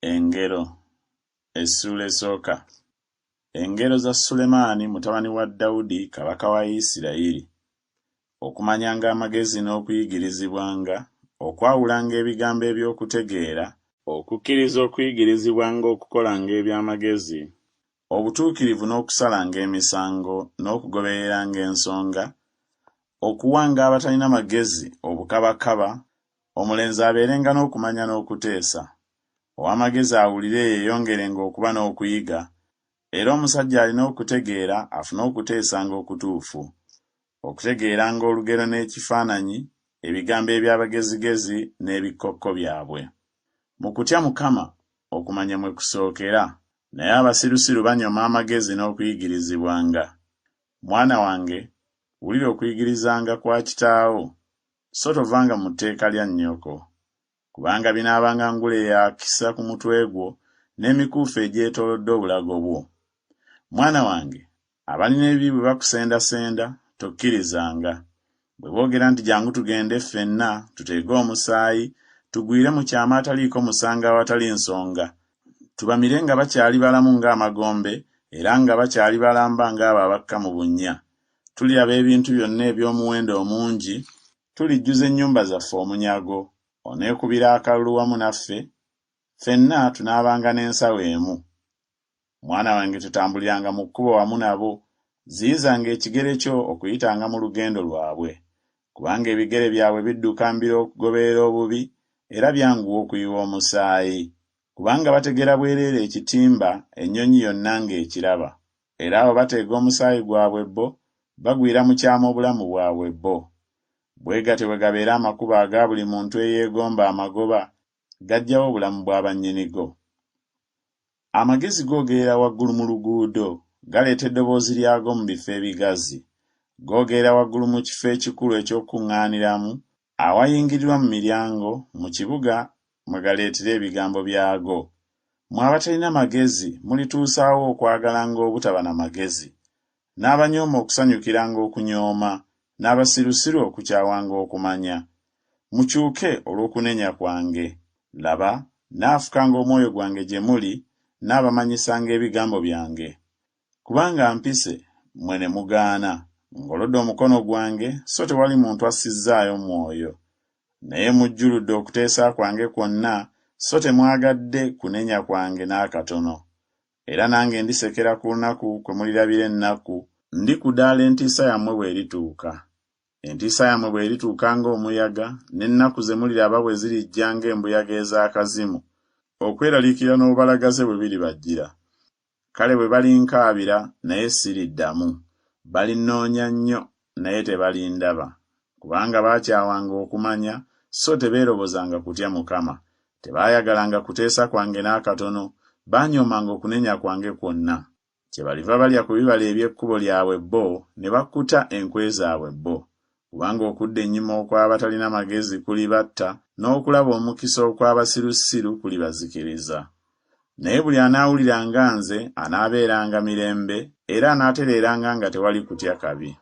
Engero Essuula esooka. Engero za Sulemaani mutabani wa Dawudi kabaka wa Isirayiri. Okumanyanga amagezi n'okuyigirizibwanga, okwawulanga ebigambo eby'okutegeera, okukkiriza okuyigirizibwanga okukolanga eby'amagezi, obutuukirivu n'okusalanga emisango n'okugobereranga ensonga, okuwanga abatalina magezi obukabakaba, omulenzi abeerenga n'okumanya n'okuteesa. Ow'amagezi awulire yeeyongerenga okuba n'okuyiga, era omusajja alina okutegeera afune okuteesanga okutuufu, okutegeeranga olugero n'ekifaananyi, ebigambo eby'abagezigezi n'ebikokko byabwe. Mu kutya Mukama okumanya mwe kusookera, naye abasirusiru banyoma amagezi n'okuyigirizibwanga. Mwana wange, wulira okuyigirizanga kwa kitaawo, so tovanga mu tteeka lya nnyoko, kubanga binaabanga ngule ya kisa ku mutwe gwo n'emikuufu egyetoolodde obulago bwo. Mwana wange, abalina ebibi bwe bakusendasenda, tokkirizanga. Bwe boogera nti jangu tugende ffenna tuteege omusaayi, tugwire mu kyama ataliiko musanga awatali nsonga, tubamire nga bakyali balamu ng'amagombe era nga bakyali balamba ng'abo abakka mu bunnya. Tuliraba ebintu byonna eby'omuwendo omungi, tulijjuza ennyumba zaffe omunyago, oneekubira akalulu wamu naffe, ffenna tunaabanga n'ensawo emu. Mwana wange, tutambuliranga mu kkubo wamu nabo, ziyizanga ekigere kyo okuyitanga mu lugendo lwabwe, kubanga ebigere byabwe bidduka mbiro okugoberera obubi, era byanguwa okuyiwa omusaayi, kubanga bategera bwereere ekitimba ennyonyi yonna ng'ekiraba, era abo bateega omusaayi gwabwe bo, bagwira mu kyama obulamu bwabwe bo. Bwe gatyo bwe gabeera amakubo aga buli muntu eyeegomba amagoba, gajjawo obulamu bw'abannyinigo. Amagezi googerera waggulu mu luguudo, galeeta eddoboozi lyago mu bifo ebigazi. Googerera waggulu mu kifo ekikulu eky'okuŋŋaaniramu, awayingirirwa mu miryango, mu kibuga mwe galeetera ebigambo byago. Mmwe abatalina magezi mulituusaawo okwagalanga obutaba na magezi, n'abanyooma okusanyukiranga okunyooma, n'abasirusiru okukyawanga okumanya. Mukyuke olw'okunenya kwange. Laba, naafukanga omwoyo gwange gye muli, n'abamanyisanga ebigambo byange. Kubanga mpise, mmwe ne mugaana, ngolodde omukono gwange, so tewali muntu assizzaayo mwoyo. Naye mujjuludde okuteesa kwange kwonna, so temwagadde kunenya kwange n'akatono. Era nange ndisekera ku lunaku kwe mulirabira ennaku, ndikudaala entiisa yammwe bw'erituuka. Entiisa yammwe bw'erituuka ng'omuyaga, n'ennaku ze muliraba bwe zirijja ng'embuyaga ez'akazimu, okweraliikirira n'obubalagaze bwe biribajjira. Kale bwe balinkaabira, naye siriddamu, balinnoonya nnyo, naye tebalindaba, kubanga baakyawanga okumanya, so tebeerobozanga kutya Mukama. Tebaayagalanga kuteesa kwange n'akatono, baanyoomanga okunenya kwange kwonna. Kyebaliva balya ku bibala eby'ekkubo lyabwe bo, ne bakkuta enkwe zaabwe bo. Kubanga okudda ennyuma okw'abatalina magezi kulibatta, n'okulaba omukisa okw'abasirusiru kulibazikiriza. Naye buli anaawuliranga nze anaabeeranga mirembe, era anaatereeranga nga tewali kutya kabi.